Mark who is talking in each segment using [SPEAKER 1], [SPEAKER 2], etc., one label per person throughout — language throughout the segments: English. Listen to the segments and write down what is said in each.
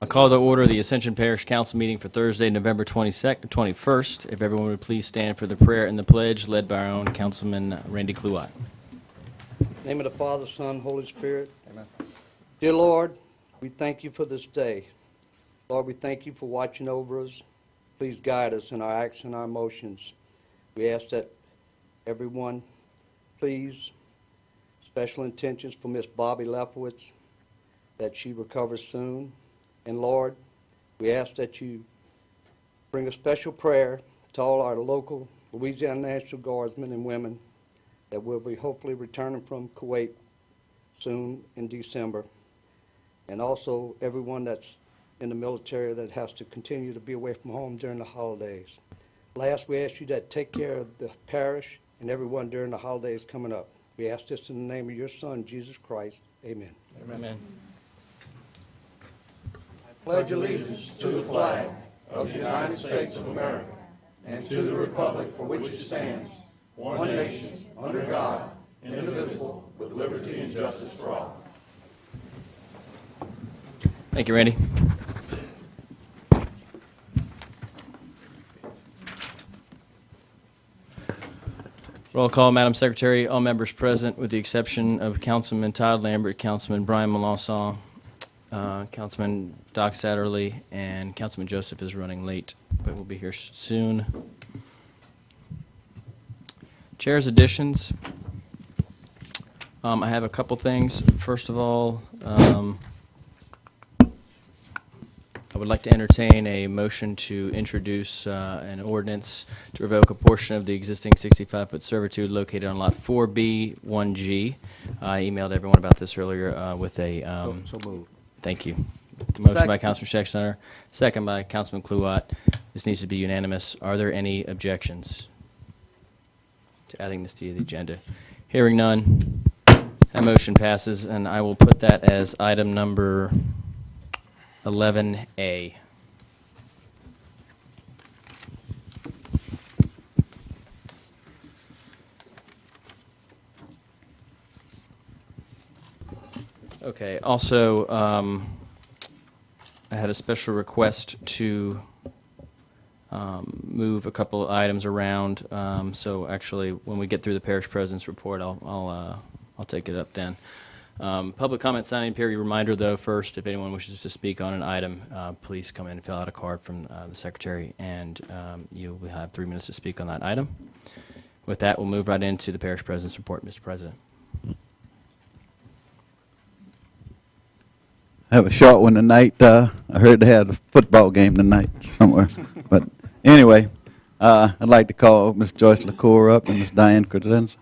[SPEAKER 1] I'll call to order the Ascension Parish Council meeting for Thursday, November 21st. If everyone would please stand for the prayer and the pledge led by our own Councilman Randy Kluwat.
[SPEAKER 2] In the name of the Father, Son, Holy Spirit.
[SPEAKER 3] Amen.
[SPEAKER 2] Dear Lord, we thank you for this day. Lord, we thank you for watching over us. Please guide us in our acts and our emotions. We ask that everyone, please, special intentions for Miss Bobby Lefowitz, that she recovers soon. And Lord, we ask that you bring a special prayer to all our local Louisiana National Guardsmen and women that will be hopefully returning from Kuwait soon in December. And also everyone that's in the military that has to continue to be away from home during the holidays. Last, we ask you to take care of the parish and everyone during the holidays coming up. We ask this in the name of your Son, Jesus Christ. Amen.
[SPEAKER 1] Amen.
[SPEAKER 3] Pledge allegiance to the flag of the United States of America and to the republic for which it stands, one nation, under God, indivisible, with liberty and justice for all.
[SPEAKER 1] Thank you, Randy. Roll call, Madam Secretary. All members present with the exception of Councilman Todd Lambert, Councilman Brian Melanson, Councilman Doc Satterley, and Councilman Joseph is running late, but will be here soon. Chair's additions. I have a couple things. First of all, I would like to entertain a motion to introduce an ordinance to revoke a portion of the existing 65-foot servitude located on Lot 4B, 1G. I emailed everyone about this earlier with a...
[SPEAKER 3] So moved.
[SPEAKER 1] Thank you. Motion by
[SPEAKER 2] Second.
[SPEAKER 1] Councilman Schechter, second by Councilman Kluwat. This needs to be unanimous. Are there any objections to adding this to the agenda? Hearing none, that motion passes, and I will put that as item number 11A. Okay, also, I had a special request to move a couple of items around. So actually, when we get through the parish president's report, I'll take it up then. Public comment signing period reminder, though, first, if anyone wishes to speak on an item, please come in and fill out a card from the secretary, and you will have 3 minutes to speak on that item. With that, we'll move right into the parish president's report, Mr. President.
[SPEAKER 4] I have a short one tonight. I heard they had a football game tonight somewhere. But anyway, I'd like to call Ms. Joyce LaCour up and Ms. Diane Credenza.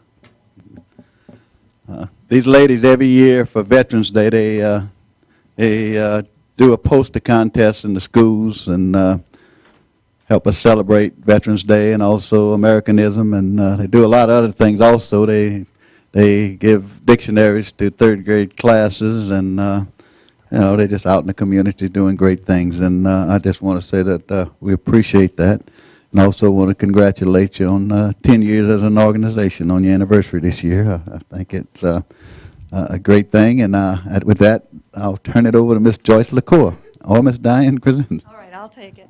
[SPEAKER 4] These ladies, every year for Veterans Day, they do a poster contest in the schools and help us celebrate Veterans Day and also Americanism. And they do a lot of other things also. They give dictionaries to third grade classes, and you know, they're just out in the community doing great things, and I just want to say that we appreciate that, and also want to congratulate you on 10 years as an organization on your anniversary this year. I think it's a great thing, and with that, I'll turn it over to Ms. Joyce LaCour or Ms. Diane Krasinski.
[SPEAKER 5] All right, I'll take it.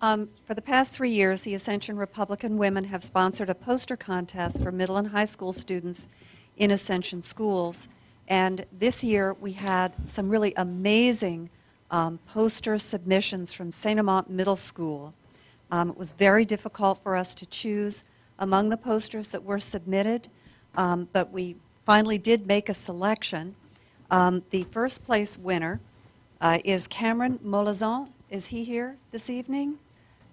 [SPEAKER 5] For the past 3 years, the Ascension Republican Women have sponsored a poster contest for middle and high school students in Ascension schools. And this year, we had some really amazing poster submissions from St. Amant Middle School. It was very difficult for us to choose among the posters that were submitted, but we finally did make a selection. The first place winner is Cameron Molazan. Is he here this evening?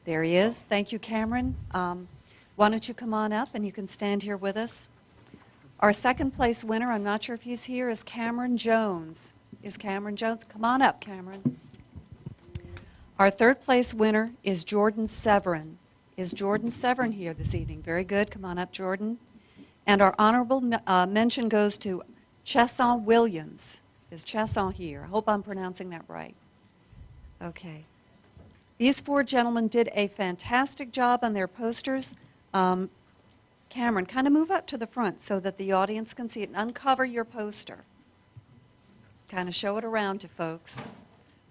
[SPEAKER 5] There he is. Thank you, Cameron. Why don't you come on up and you can stand here with us. Our second place winner, I'm not sure if he's here, is Cameron Jones. Is Cameron Jones? Come on up, Cameron. Our third place winner is Jordan Severin. Is Jordan Severin here this evening? Very good. Come on up, Jordan. And our honorable mention goes to Chesson Williams. Is Chesson here? I hope I'm pronouncing that right. Okay. These four gentlemen did a fantastic job on their posters. Cameron, kind of move up to the front so that the audience can see it and uncover your poster. Kind of show it around to folks.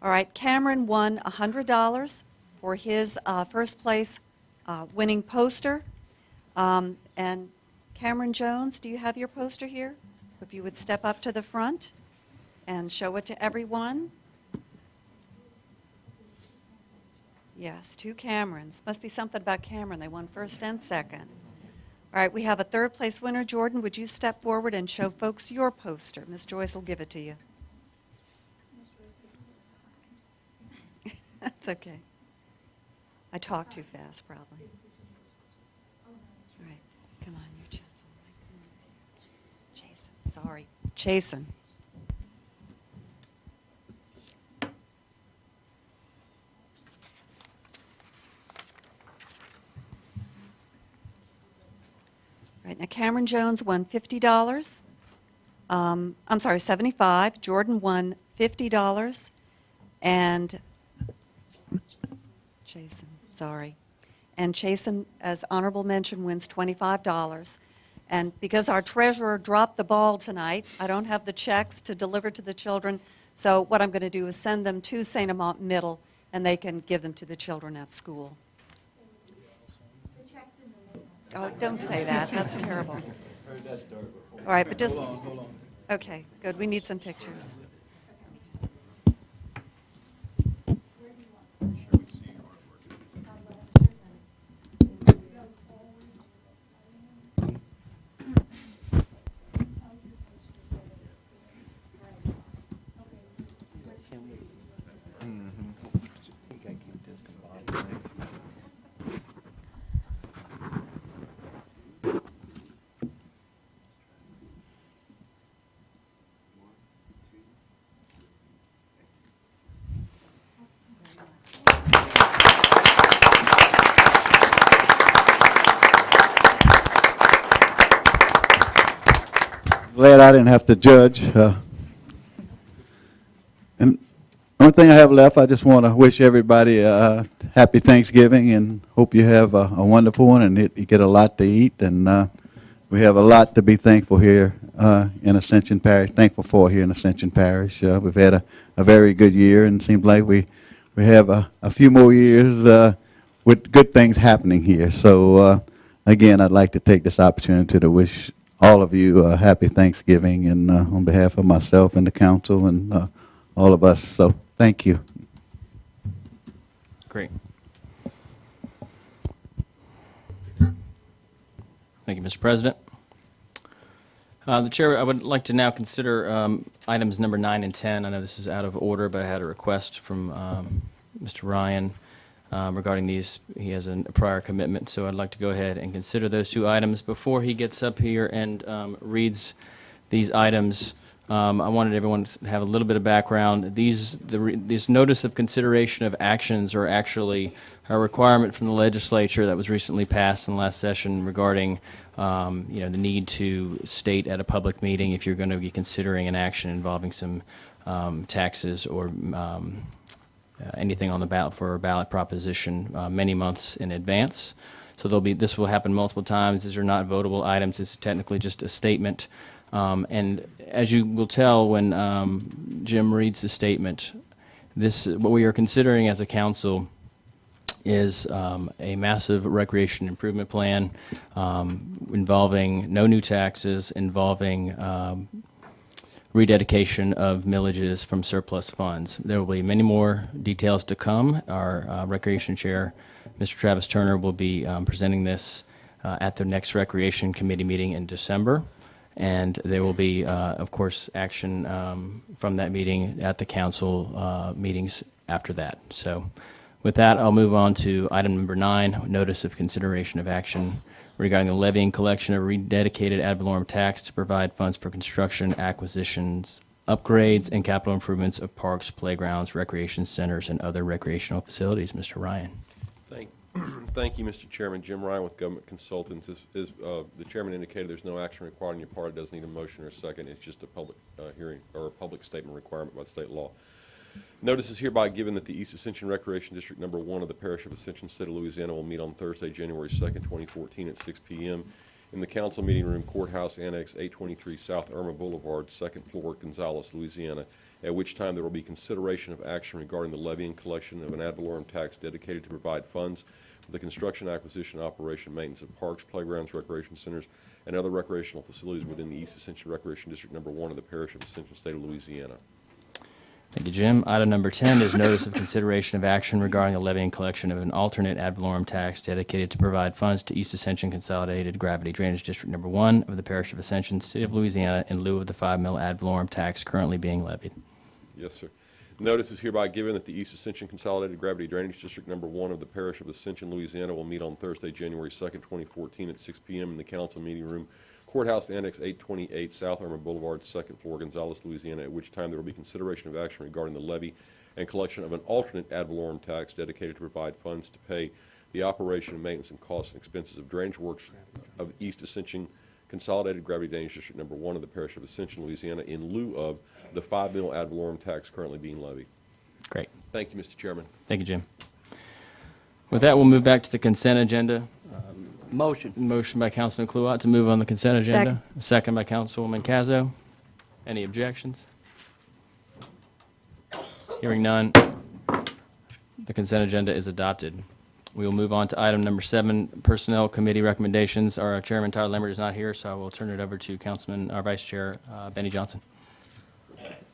[SPEAKER 5] All right, Cameron won $100 for his first place winning poster. And Cameron Jones, do you have your poster here? If you would step up to the front and show it to everyone. Yes, 2 Camerons. Must be something about Cameron. They won first and second. All right, we have a third place winner. Jordan, would you step forward and show folks your poster? Miss Joyce will give it to you. That's okay. I talk too fast, probably. All right, come on, you're Jason. Jason, sorry. Jason. Right, now Cameron Jones won $50. I'm sorry, $75. Jordan won $50. And Jason, sorry. And Jason, as honorable mention, wins $25. And because our treasurer dropped the ball tonight, I don't have the checks to deliver to the children. So what I'm going to do is send them to St. Amant Middle, and they can give them to the children at school. Oh, don't say that. That's terrible. All right, but just, okay, good. We need some pictures.
[SPEAKER 4] Glad I didn't have to judge. And the only thing I have left, I just want to wish everybody a happy Thanksgiving and hope you have a wonderful one and you get a lot to eat. And we have a lot to be thankful here in Ascension Parish, thankful for here in Ascension Parish. We've had a very good year, and it seems like we have a few more years with good things happening here. So again, I'd like to take this opportunity to wish all of you a happy Thanksgiving, and on behalf of myself and the council and all of us. So thank you.
[SPEAKER 1] Great. Thank you, Mr. President. The Chair, I would like to now consider items number 9 and 10. I know this is out of order, but I had a request from Mr. Ryan regarding these. He has a prior commitment, so I'd like to go ahead and consider those 2 items. Before he gets up here and reads these items, I wanted everyone to have a little bit of background. This notice of consideration of actions are actually a requirement from the legislature that was recently passed in the last session regarding the need to state at a public meeting if you're going to be considering an action involving some taxes or anything on the ballot for a ballot proposition many months in advance. So this will happen multiple times. These are not votable items. It's technically just a statement. And as you will tell when Jim reads the statement, what we are considering as a council is a massive recreation improvement plan involving no new taxes, involving rededication of millages from surplus funds. There will be many more details to come. Our Recreation Chair, Mr. Travis Turner, will be presenting this at the next Recreation Committee meeting in December. And there will be, of course, action from that meeting at the council meetings after that. So with that, I'll move on to item number 9, notice of consideration of action regarding the levy and collection of rededicated ad valorem tax to provide funds for construction, acquisitions, upgrades, and capital improvements of parks, playgrounds, recreation centers, and other recreational facilities. Mr. Ryan.
[SPEAKER 6] Thank you, Mr. Chairman. Jim Ryan with Government Consultants. As the chairman indicated, there's no action required on your part. It doesn't need a motion or a second. It's just a public hearing or a public statement requirement by state law. Notice is hereby given that the East Ascension Recreation District Number 1 of the Parish of Ascension, State of Louisiana will meet on Thursday, January 2nd, 2014 at 6 p.m. in the council meeting room, Courthouse Annex 823 South Irma Boulevard, second floor, Gonzales, Louisiana, at which time there will be consideration of action regarding the levy and collection of an ad valorem tax dedicated to provide funds for the construction, acquisition, operation, maintenance of parks, playgrounds, recreation centers, and other recreational facilities within the East Ascension Recreation District Number 1 of the Parish of Ascension, State of Louisiana.
[SPEAKER 1] Thank you, Jim. Item number 10 is notice of consideration of action regarding the levy and collection of an alternate ad valorem tax dedicated to provide funds to East Ascension Consolidated Gravity Drainage District Number 1 of the Parish of Ascension, City of Louisiana, in lieu of the 5 mil ad valorem tax currently being levied.
[SPEAKER 6] Yes, sir. Notice is hereby given that the East Ascension Consolidated Gravity Drainage District Number 1 of the Parish of Ascension, Louisiana, will meet on Thursday, January 2nd, 2014, at 6 p.m. in the council meeting room, Courthouse Annex 828 South Irma Boulevard, second floor, Gonzales, Louisiana, at which time there will be consideration of action regarding the levy and collection of an alternate ad valorem tax dedicated to provide funds to pay the operation, maintenance, and costs and expenses of drainage works of East Ascension Consolidated Gravity Drainage District Number 1 of the Parish of Ascension, Louisiana, in lieu of the 5 mil ad valorem tax currently being levied.
[SPEAKER 1] Great.
[SPEAKER 6] Thank you, Mr. Chairman.
[SPEAKER 1] Thank you, Jim. With that, we'll move back to the consent agenda.
[SPEAKER 2] Motion.
[SPEAKER 1] Motion by Councilman Kluwat to move on the consent agenda.
[SPEAKER 5] Second.
[SPEAKER 1] Second by Councilwoman Cazo. Any objections? Hearing none, the consent agenda is adopted. We will move on to item number 7, Personnel Committee recommendations. Our Chairman, Tyler Lambert, is not here, so I will turn it over to our Vice Chair, Benny Johnson.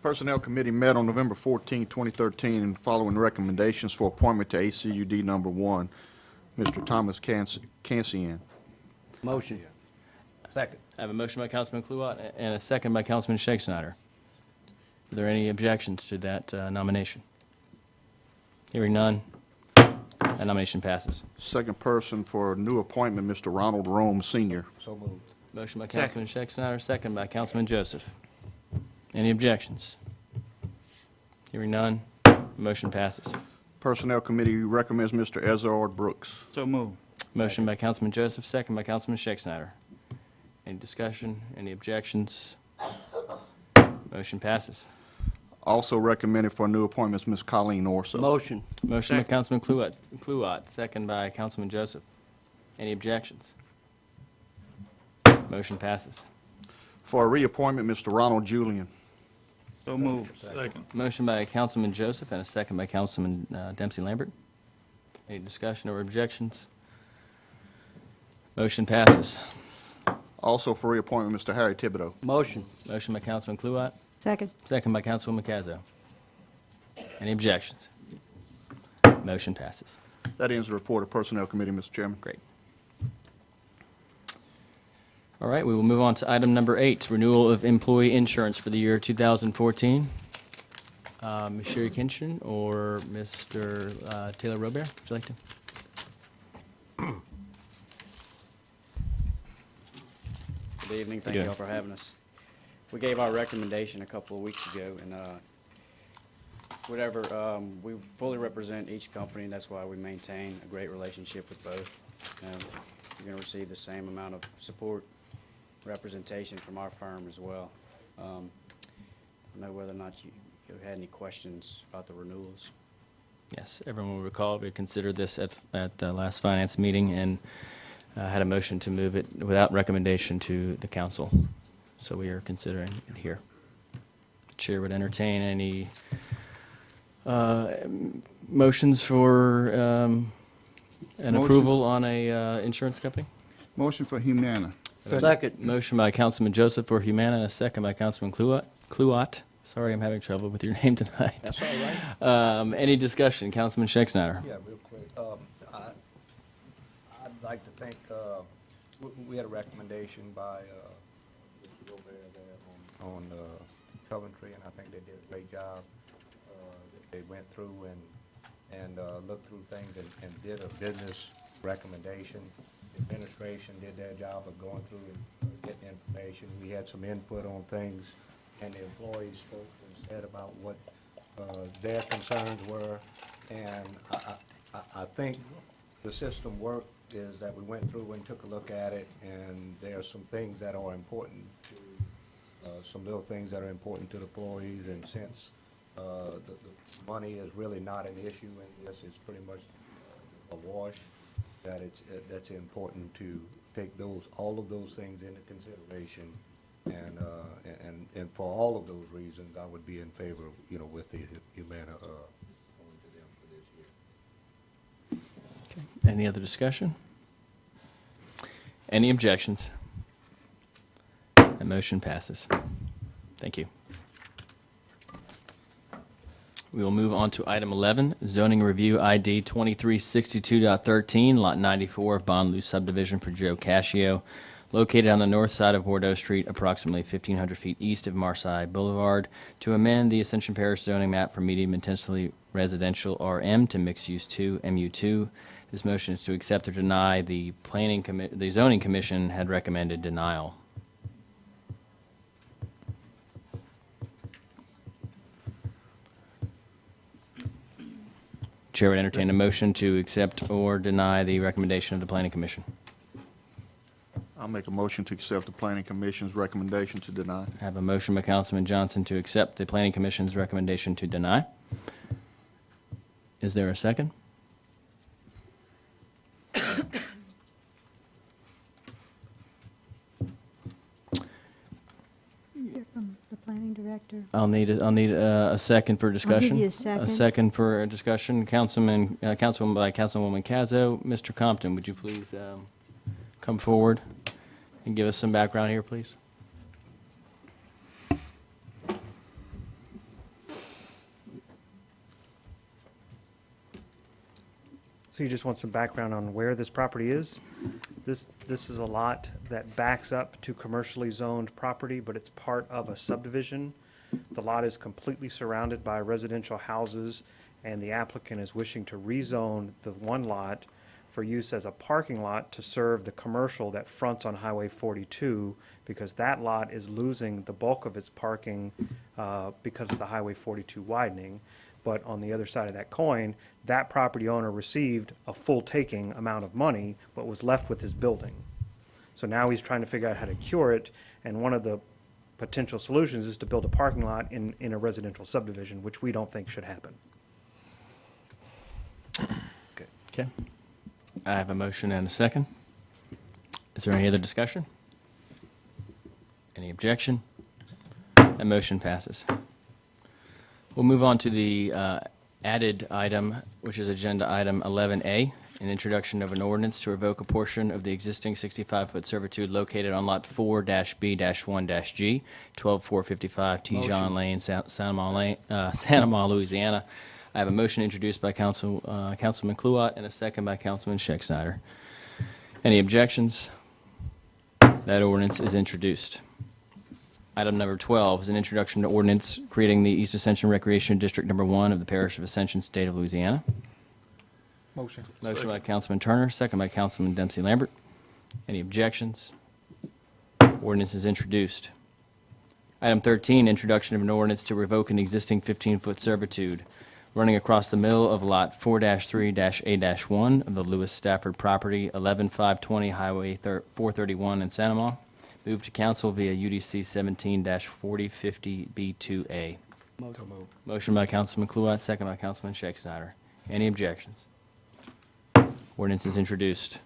[SPEAKER 7] Personnel Committee met on November 14, 2013, and following recommendations for appointment to ACUD Number 1, Mr. Thomas Cancian.
[SPEAKER 2] Motion. Second.
[SPEAKER 1] I have a motion by Councilman Kluwat and a second by Councilman Shakespeare. Are there any objections to that nomination? Hearing none, that nomination passes.
[SPEAKER 7] Second person for new appointment, Mr. Ronald Rome, Sr.
[SPEAKER 2] So moved.
[SPEAKER 1] Motion by Councilman Shakespeare, second by Councilman Joseph. Any objections? Hearing none, motion passes.
[SPEAKER 7] Personnel Committee recommends Mr. Ezard Brooks.
[SPEAKER 3] So moved.
[SPEAKER 1] Motion by Councilman Joseph, second by Councilman Shakespeare. Any discussion? Any objections? Motion passes.
[SPEAKER 7] Also recommended for new appointments, Ms. Colleen Orso.
[SPEAKER 2] Motion.
[SPEAKER 1] Motion by Councilman Kluwat, second by Councilman Joseph. Any objections? Motion passes.
[SPEAKER 7] For a reappointment, Mr. Ronald Julian.
[SPEAKER 3] So moved. Second.
[SPEAKER 1] Motion by Councilman Joseph and a second by Councilman Dempsey Lambert. Any discussion or objections? Motion passes.
[SPEAKER 7] Also for reappointment, Mr. Harry Thibodeau.
[SPEAKER 2] Motion.
[SPEAKER 1] Motion by Councilman Kluwat,
[SPEAKER 5] Second.
[SPEAKER 1] second by Councilwoman Cazo. Any objections? Motion passes.
[SPEAKER 7] That ends the report of Personnel Committee, Mr. Chairman.
[SPEAKER 1] Great. All right, we will move on to item number 8, renewal of employee insurance for the year 2014. Ms. Sherry Kinchin or Mr. Taylor Robert, would you like to?
[SPEAKER 8] Good evening. Thank
[SPEAKER 1] doing?
[SPEAKER 8] you all for having us. We gave our recommendation a couple of weeks ago, and we fully represent each company, and that's why we maintain a great relationship with both. You're going to receive the same amount of support, representation from our firm as well. I don't know whether or not you had any questions about the renewals.
[SPEAKER 1] Yes, everyone will recall we considered this at the last finance meeting and had a motion to move it without recommendation to the council. So we are considering it here. The chair would entertain any motions for an approval on a insurance company.
[SPEAKER 3] Motion for Humana.
[SPEAKER 2] Second.
[SPEAKER 1] Motion by Councilman Joseph for Humana and a second by Councilman Kluwat. Sorry, I'm having trouble with your name tonight.
[SPEAKER 2] That's all right.
[SPEAKER 1] Any discussion? Councilman Shakespeare.
[SPEAKER 9] Yeah, real quick. I'd like to thank, we had a recommendation by Mr. Gobert there on Coventry, and I think they did a great job. They went through and looked through things and did a business recommendation. The administration did their job of going through and getting information. We had some input on things, and the employees spoke and said about what their concerns were. And I think the system worked is that we went through and took a look at it, and there are some things that are important to, some little things that are important to the employees, and since the money is really not an issue in this, it's pretty much a wash, that that's important to take all of those things into consideration. And for all of those reasons, I would be in favor, with the Humana, going to them for this year.
[SPEAKER 1] Any other discussion? Any objections? The motion passes. Thank you. We will move on to item 11, zoning review ID 2362.13, lot 94 of Bonlou subdivision for Joe Cascio, located on the north side of Bordeaux Street, approximately 1,500 feet east of Marseille Boulevard, to amend the Ascension Parish zoning map from medium intensity residential RM to mixed use 2 MU2. This motion is to accept or deny. The zoning commission had recommended denial. Chair would entertain a motion to accept or deny the recommendation of the planning commission.
[SPEAKER 7] I'll make a motion to accept the Planning Commission's recommendation to deny.
[SPEAKER 1] I have a motion by Councilman Johnson to accept the planning commission's recommendation to deny. Is there a second?
[SPEAKER 10] Hear from the planning director.
[SPEAKER 1] I'll need a second for discussion.
[SPEAKER 10] you a second.
[SPEAKER 1] A second for discussion. Councilwoman by Councilwoman Cazo. Mr. Compton, would you please come forward and give us some background here, please?
[SPEAKER 11] So you just want some background on where this property is? This is a lot that backs up to commercially zoned property, but it's part of a subdivision. The lot is completely surrounded by residential houses, and the applicant is wishing to rezone the one lot for use as a parking lot to serve the commercial that fronts on Highway 42, because that lot is losing the bulk of its parking because of the Highway 42 widening. But on the other side of that coin, that property owner received a full taking amount of money, but was left with his building. So now he's trying to figure out how to cure it, and one of the potential solutions is to build a parking lot in a residential subdivision, which we don't think should happen.
[SPEAKER 1] Okay. I have a motion and a second. Is there any other discussion? Any objection? That motion passes. We'll move on to the added item, which is agenda item 11A, an introduction of an ordinance to revoke a portion of the existing 65-foot servitude located on Lot 4-B-1-G, 12455 T. John Lane, Santa Maria, Louisiana. I have a motion introduced by Councilman Kluwat and a second by Councilman Scheck-Snyder. Any objections? That ordinance is introduced. Item number 12 is an introduction to ordinance creating the East Ascension Recreation District Number 1 of the Parish of Ascension, State of Louisiana.
[SPEAKER 3] Motion.
[SPEAKER 1] Motion by Councilman Turner, second by Councilman Dempsey Lambert. Any objections? Ordinance is introduced. Item 13, introduction of an ordinance to revoke an existing 15-foot servitude running across the middle of Lot 4-3-A-1 of the Lewis Stafford property, 11520 Highway 431 in Santa Maria. Move to council via UDC 17-4050B2A. Motion by Councilman Kluwat, second by Councilman Scheck-Snyder. Any objections? Ordinance is introduced.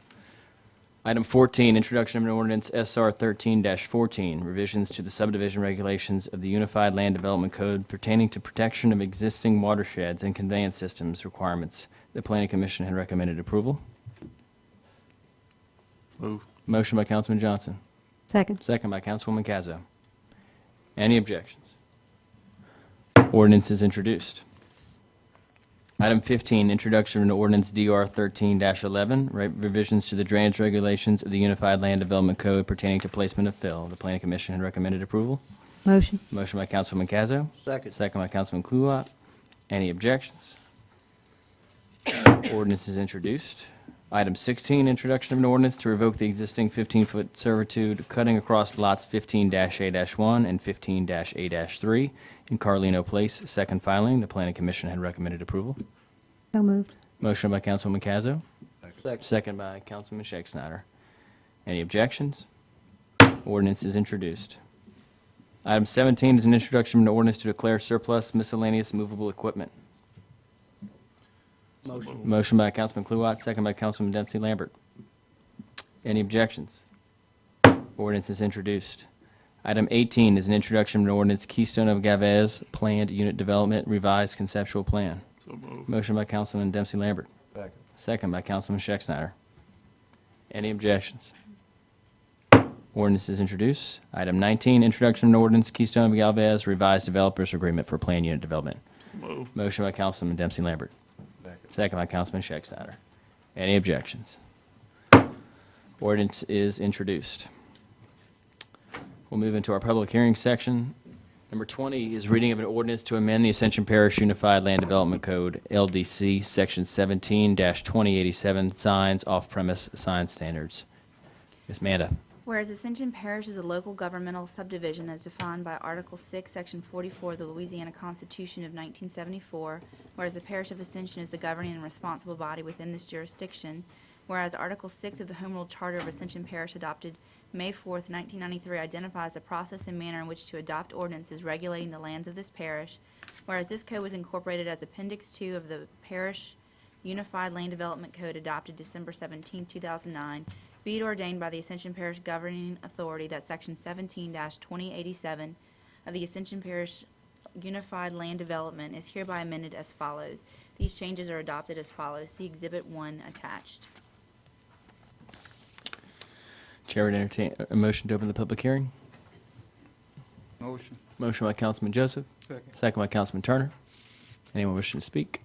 [SPEAKER 1] Item 14, introduction of an ordinance SR 13-14, revisions to the subdivision regulations of the Unified Land Development Code pertaining to protection of existing watersheds and conveyance systems requirements. The Planning Commission had recommended approval.
[SPEAKER 7] Move.
[SPEAKER 1] Motion by Councilman Johnson.
[SPEAKER 10] Second.
[SPEAKER 1] Second by Councilwoman Cazo. Any objections? Ordinance is introduced. Item 15, introduction of an ordinance DR 13-11, revisions to the drainage regulations of the Unified Land Development Code pertaining to placement of fill. The Planning Commission had recommended approval.
[SPEAKER 10] Motion.
[SPEAKER 1] Motion by Councilwoman Cazo.
[SPEAKER 2] Second.
[SPEAKER 1] Second by Councilman Kluwat. Any objections? Ordinance is introduced. Item 16, introduction of an ordinance to revoke the existing 15-foot servitude cutting across lots 15-A-1 and 15-A-3 in Carlino Place, second filing. The Planning Commission had recommended approval.
[SPEAKER 10] So moved.
[SPEAKER 1] Motion by Councilwoman Cazo.
[SPEAKER 2] Second.
[SPEAKER 1] Second by Councilman Scheck-Snyder. Any objections? Ordinance is introduced. Item 17 is an introduction of an ordinance to declare surplus miscellaneous movable equipment.
[SPEAKER 2] Motion.
[SPEAKER 1] Motion by Councilman Kluwat, second by Councilman Dempsey Lambert. Any objections? Ordinance is introduced. Item 18 is an introduction of an ordinance Keystone of Gavez Planned Unit Development Revised Conceptual Plan.
[SPEAKER 3] So moved.
[SPEAKER 1] Motion by Councilman Dempsey Lambert.
[SPEAKER 9] Second.
[SPEAKER 1] Second by Councilman Schexnayder. Any objections? Ordinance is introduced. Item 19, introduction of an ordinance Keystone of Galvez Revised Developers Agreement for Plan Unit Development.
[SPEAKER 3] So moved.
[SPEAKER 1] Motion by Councilman Dempsey Lambert.
[SPEAKER 9] Second.
[SPEAKER 1] Second by Councilman Schexnayder. Any objections? Ordinance is introduced. We'll move into our public hearing section. Number 20 is reading of an ordinance to amend the Ascension Parish Unified Land Development Code, LDC, Section 17-2087, signs, off-premise sign standards. Ms. Manda.
[SPEAKER 12] Whereas Ascension Parish is a local governmental subdivision as defined by Article 6, Section 44 of the Louisiana Constitution of 1974, whereas the Parish of Ascension is the governing and responsible body within this jurisdiction, whereas Article 6 of the Home Rule Charter of Ascension Parish adopted May 4th, 1993 identifies the process and manner in which to adopt ordinances regulating the lands of this parish, whereas this code was incorporated as Appendix 2 of the Parish Unified Land Development Code adopted December 17, 2009, be it ordained by the Ascension Parish Governing Authority that Section 17-2087 of the Ascension Parish Unified Land Development is hereby amended as follows. These changes are adopted as follows. See Exhibit 1 attached.
[SPEAKER 1] Chair would entertain a motion to open the public hearing.
[SPEAKER 7] Motion.
[SPEAKER 1] Motion by Councilman Joseph.
[SPEAKER 9] Second.
[SPEAKER 1] Second by Councilman Turner. Anyone wishing to speak?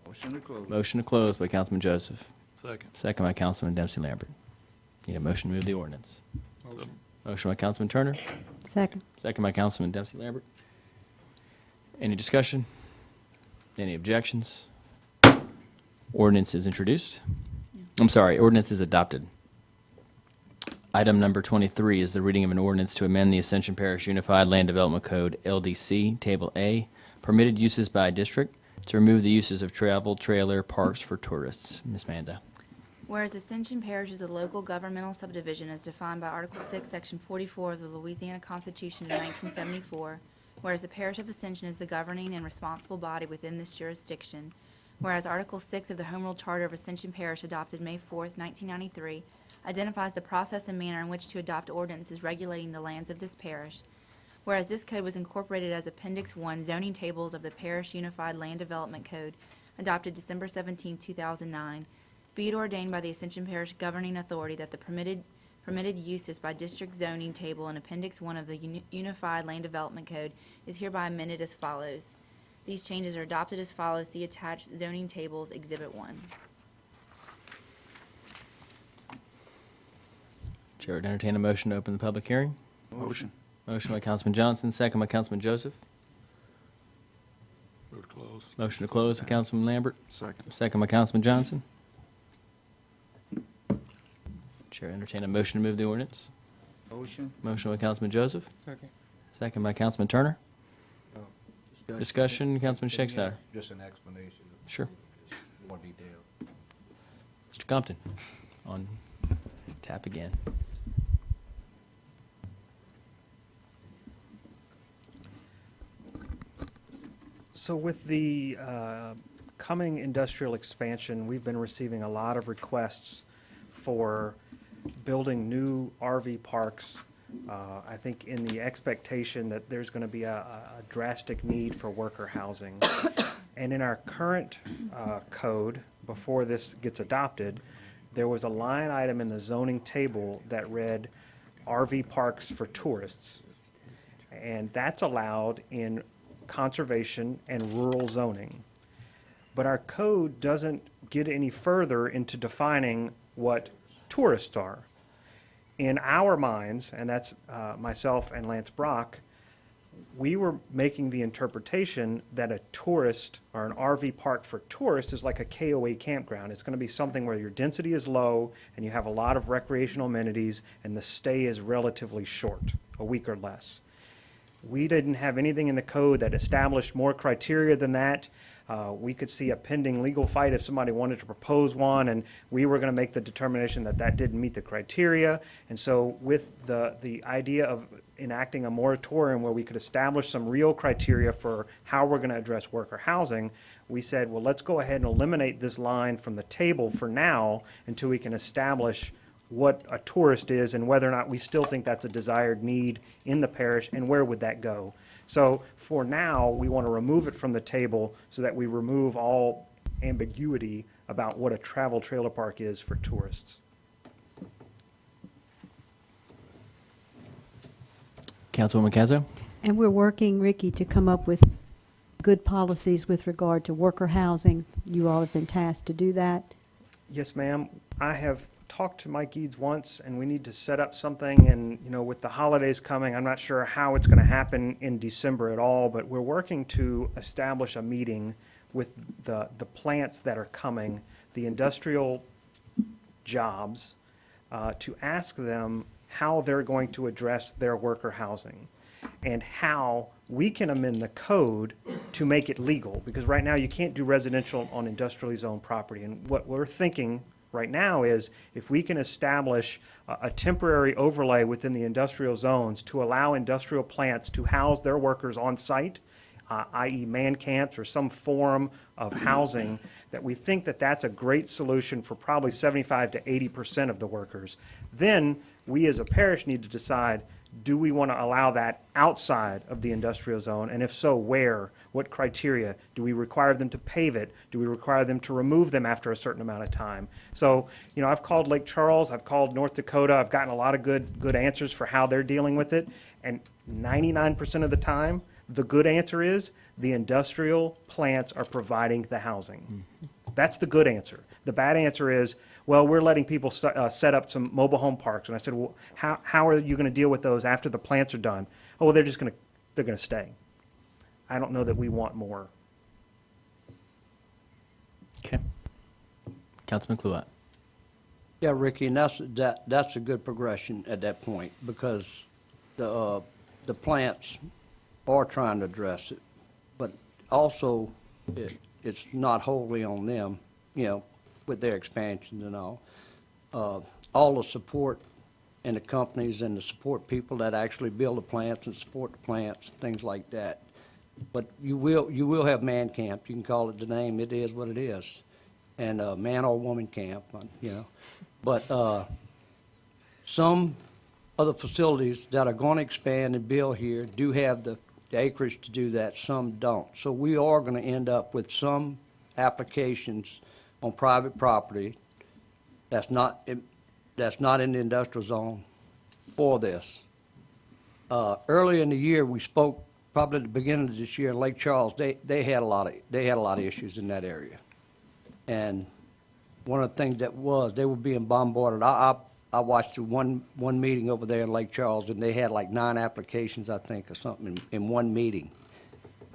[SPEAKER 7] Motion to close.
[SPEAKER 1] Motion to close by Councilman Joseph.
[SPEAKER 3] Second.
[SPEAKER 1] Second by Councilman Dempsey Lambert. Need a motion to move the ordinance.
[SPEAKER 3] So-
[SPEAKER 1] Motion by Councilman Turner.
[SPEAKER 10] Second.
[SPEAKER 1] Second by Councilman Dempsey Lambert. Any discussion? Any objections? Ordinance is introduced. I'm sorry, ordinance is adopted. Item number 23 is the reading of an ordinance to amend the Ascension Parish Unified Land Development Code, LDC, Table A, permitted uses by district, to remove the uses of travel trailer parks for tourists. Ms. Manda.
[SPEAKER 12] Whereas Ascension Parish is a local governmental subdivision as defined by Article 6, Section 44 of the Louisiana Constitution of 1974, whereas the Parish of Ascension is the governing and responsible body within this jurisdiction, whereas Article 6 of the Home Rule Charter of Ascension Parish adopted May 4th, 1993, identifies the process and manner in which to adopt ordinances regulating the lands of this parish, whereas this code was incorporated as Appendix 1 zoning tables of the Parish Unified Land Development Code adopted December 17, 2009, be it ordained by the Ascension Parish Governing Authority that the permitted uses by district zoning table in Appendix 1 of the Unified Land Development Code is hereby amended as follows. These changes are adopted as follows. See attached zoning tables, Exhibit 1.
[SPEAKER 1] Chair would entertain a motion to open the public hearing.
[SPEAKER 7] Motion.
[SPEAKER 1] Motion by Councilman Johnson, second by Councilman Joseph.
[SPEAKER 3] Move to close.
[SPEAKER 1] Motion to close by Councilman Lambert,
[SPEAKER 7] Second.
[SPEAKER 1] second by Councilman Johnson. Chair would entertain a motion to move the ordinance.
[SPEAKER 9] Motion.
[SPEAKER 1] Motion by Councilman Joseph,
[SPEAKER 9] Second.
[SPEAKER 1] second by Councilman Turner. Discussion, Councilman Schexnayder.
[SPEAKER 9] Just an explanation.
[SPEAKER 1] Sure.
[SPEAKER 9] More detail.
[SPEAKER 1] Mr. Compton, on tap again.
[SPEAKER 11] So with the coming industrial expansion, we've been receiving a lot of requests for building new RV parks. I think in the expectation that there's going to be a drastic need for worker housing. And in our current code, before this gets adopted, there was a line item in the zoning table that read RV parks for tourists. And that's allowed in conservation and rural zoning. But our code doesn't get any further into defining what tourists are. In our minds, and that's myself and Lance Brock, we were making the interpretation that a tourist or an RV park for tourists is like a KOA campground. It's going to be something where your density is low and you have a lot of recreational amenities and the stay is relatively short, a week or less. We didn't have anything in the code that established more criteria than that. We could see a pending legal fight if somebody wanted to propose one, and we were going to make the determination that that didn't meet the criteria. And so with the idea of enacting a moratorium where we could establish some real criteria for how we're going to address worker housing, we said, well, let's go ahead and eliminate this line from the table for now until we can establish what a tourist is and whether or not we still think that's a desired need in the parish, and where would that go. So for now, we want to remove it from the table so that we remove all ambiguity about what a travel trailer park is for tourists.
[SPEAKER 1] Councilwoman Cazzo?
[SPEAKER 10] And we're working, Ricky, to come up with good policies with regard to worker housing. You all have been tasked to do that.
[SPEAKER 11] Yes, ma'am. I have talked to Mike Eads once, and we need to set up something, and, you know, with the holidays coming, I'm not sure how it's going to happen in December at all, but we're working to establish a meeting with the plants that are coming, the industrial jobs, to ask them how they're going to address their worker housing and how we can amend the code to make it legal, because right now you can't do residential on industrially zoned property. And what we're thinking right now is if we can establish a temporary overlay within the industrial zones to allow industrial plants to house their workers on site, i.e. man camps or some form of housing, that we think that that's a great solution for probably 75 to 80% of the workers. Then we as a parish need to decide, do we want to allow that outside of the industrial zone? And if so, where? What criteria? Do we require them to pave it? Do we require them to remove them after a certain amount of time? So, you know, I've called Lake Charles, I've called North Dakota, I've gotten a lot of good answers for how they're dealing with it. And 99% of the time, the good answer is the industrial plants are providing the housing. That's the good answer. The bad answer is, well, we're letting people set up some mobile home parks. And I said, well, how are you going to deal with those after the plants are done? Oh, well, they're going to stay. I don't know that we want more.
[SPEAKER 1] Okay. Councilman Kluwat.
[SPEAKER 2] Yeah, Ricky, and that's a good progression at that point, because the plants are trying to address it, but also it's not wholly on them, you know, with their expansions and all. All the support and the companies and the support people that actually build the plants and support the plants, things like that. But you will have man camp. You can call it the name. It is what it is, and man or woman camp, you know. But some other facilities that are going to expand and build here do have the acreage to do that. Some don't. So we are going to end up with some applications on private property that's not in the industrial zone for this. Earlier in the year, we spoke, probably at the beginning of this year, in Lake Charles. They had a lot of issues in that area, and one of the things that was, they were being bombarded. I watched one meeting over there in Lake Charles, and they had like 9 applications, I think, or something in one meeting.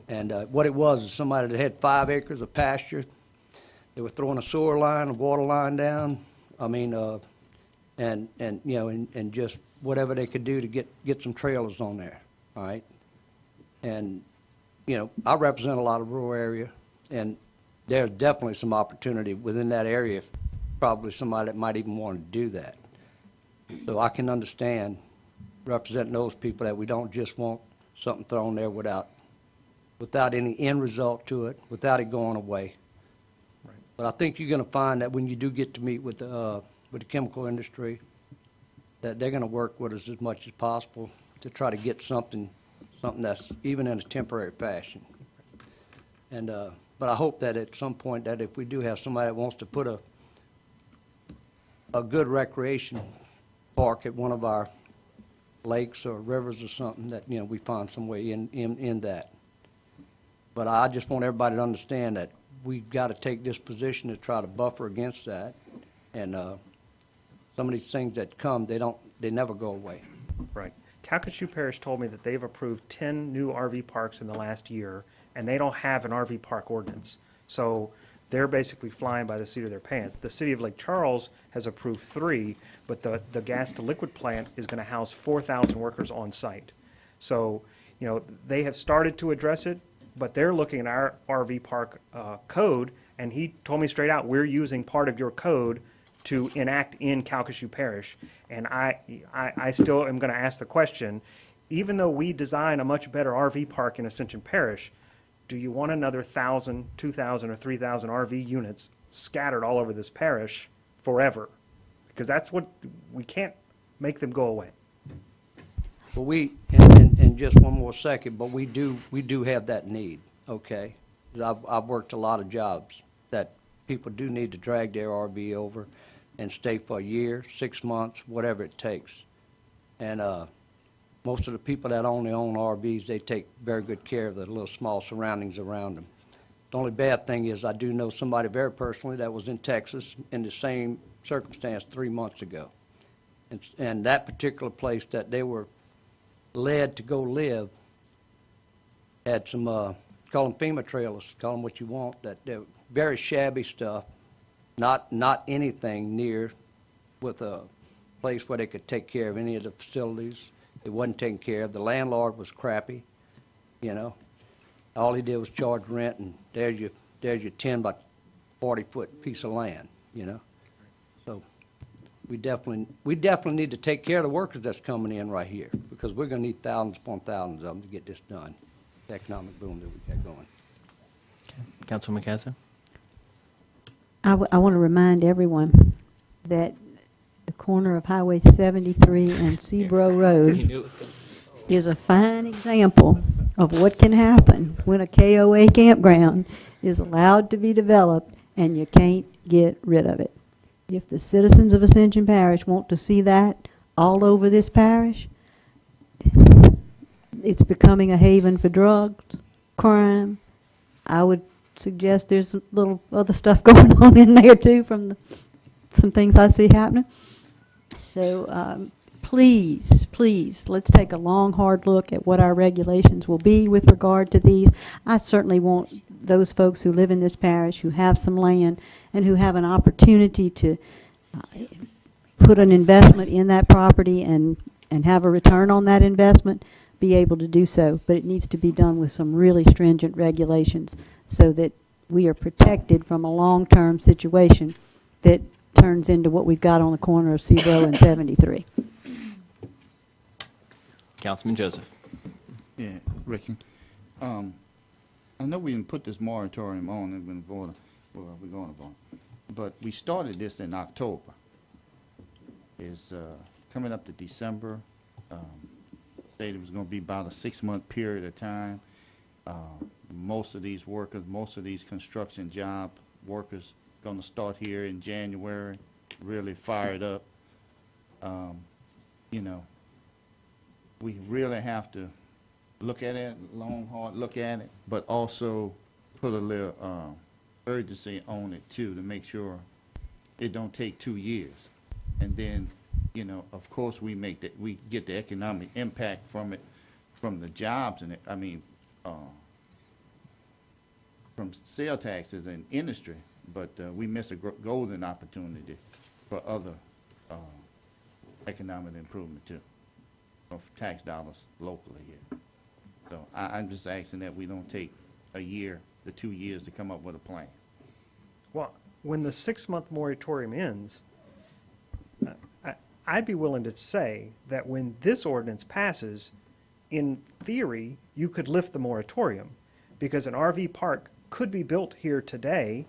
[SPEAKER 2] And what it was is somebody that had 5 acres of pasture. They were throwing a sewer line, a water line down. I mean, and you know, and just whatever they could do to get some trailers on there. All right. And you know, I represent a lot of rural area, and there's definitely some opportunity within that area. Probably somebody that might even want to do that. So I can understand representing those people, that we don't just want something thrown there without any end result to it, without it going away.
[SPEAKER 11] Right.
[SPEAKER 2] But I think you're going to find that when you do get to meet with the chemical industry, that they're going to work with us as much as possible to try to get something that's even in a temporary fashion. And but I hope that at some point, that if we do have somebody that wants to put a good recreation park at one of our lakes or rivers or something, that, you know, we find some way in that. But I just want everybody to understand that we've got to take this position to try to buffer against that. And some of these things that come, they never go away.
[SPEAKER 11] Right. Calcasieu Parish told me that they've approved 10 new RV parks in the last year, and they don't have an RV park ordinance. So they're basically flying by the seat of their pants. The city of Lake Charles has approved 3, but the gas to liquid plant is going to house 4,000 workers on site. So, they have started to address it, but they're looking at our RV park code, and he told me straight out, we're using part of your code to enact in Calcasieu Parish. And I still am going to ask the question, even though we design a much better RV park in Ascension Parish, do you want another 1,000, 2,000, or 3,000 RV units scattered all over this parish forever? Because that's what, we can't make them go away.
[SPEAKER 2] Well, and just one more second, but we do have that need, okay? 'Cause I've worked a lot of jobs that people do need to drag their RV over and stay for a year, 6 months, whatever it takes. And most of the people that only own RVs, they take very good care of the little small surroundings around them. The only bad thing is I do know somebody very personally that was in Texas in the same circumstance 3 months ago. And that particular place that they were led to go live had some, call them FEMA trailers, call them what you want, that they're very shabby stuff, not anything near with a place where they could take care of any of the facilities. It wasn't taken care of. The landlord was crappy, you know. All he did was charge rent, and there's your 10 by 40 foot piece of land, you know. So we definitely need to take care of the workers that's coming in right here, because we're going to need thousands upon thousands of them to get this done. The economic boom that we got going.
[SPEAKER 1] Councilman Casa?
[SPEAKER 10] I want to remind everyone that the corner of Highway 73 and Seabro Road is a fine example of what can happen when a KOA campground is allowed to be developed and you can't get rid of it. If the citizens of Ascension Parish want to see that all over this parish, it's becoming a haven for drugs, crime. I would suggest there's a little other stuff going on in there too from some things I see happening. So please, let's take a long, hard look at what our regulations will be with regard to these. I certainly want those folks who live in this parish, who have some land, and who have an opportunity to put an investment in that property and have a return on that investment, be able to do so. But it needs to be done with some really stringent regulations so that we are protected from a long-term situation that turns into what we've got on the corner of Seabro and 73.
[SPEAKER 1] Councilman Joseph?
[SPEAKER 4] Yeah, Ricky. I know we didn't put this moratorium on, and we're going to vote, but we started this in October. It's coming up to December. Said it was going to be about a 6-month period of time. Most of these workers, most of these construction job workers going to start here in January, really fired up. You know, we really have to look at it, long, hard look at it, but also put a little urgency on it too, to make sure it don't take 2 years. And then, you know, of course we get the economic impact from it, from the jobs and from sales taxes and industry, but we miss a golden opportunity for other economic improvement too, of tax dollars locally here. So I'm just asking that we don't take a year to 2 years to come up with a plan.
[SPEAKER 11] Well, when the 6-month moratorium ends, I'd be willing to say that when this ordinance passes, in theory, you could lift the moratorium, because an RV park could be built here today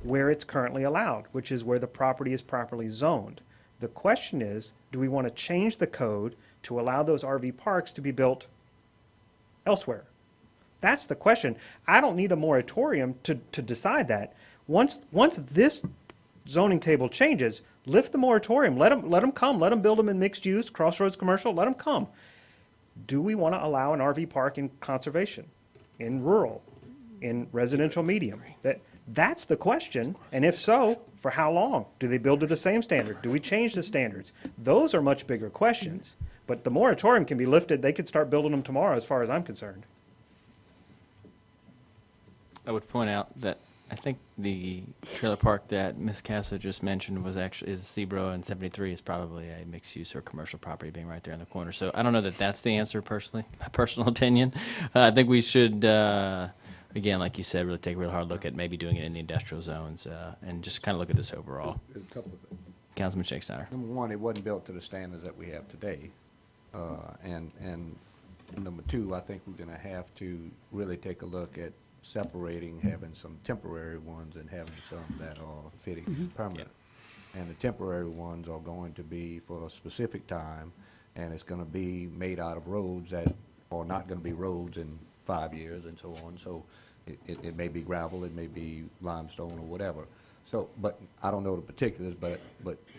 [SPEAKER 11] where it's currently allowed, which is where the property is properly zoned. The question is, do we want to change the code to allow those RV parks to be built elsewhere? That's the question. I don't need a moratorium to decide that. Once this zoning table changes, lift the moratorium. Let them come. Let them build them in mixed use, crossroads commercial. Let them come. Do we want to allow an RV park in conservation, in rural, in residential medium? That's the question. And if so, for how long? Do they build to the same standard? Do we change the standards? Those are much bigger questions. But the moratorium can be lifted. They could start building them tomorrow, as far as I'm concerned.
[SPEAKER 1] I would point out that I think the trailer park that Ms. Casso just mentioned is Seabro, and 73 is probably a mixed use or commercial property being right there in the corner. So I don't know that that's the answer personally, my personal opinion. I think we should, again, like you said, really take a real hard look at maybe doing it in the industrial zones, and just kind of look at this overall.
[SPEAKER 9] There's a couple of things.
[SPEAKER 1] Councilman Shakespeare.
[SPEAKER 9] Number one, it wasn't built to the standards that we have today. And number two, I think we're gonna have to really take a look at separating, having some temporary ones and having some that are fitting permanent. And the temporary ones are going to be for a specific time, and it's gonna be made out of roads that are not gonna be roads in 5 years and so on. So it may be gravel, it may be limestone or whatever. So, but I don't know the particulars, but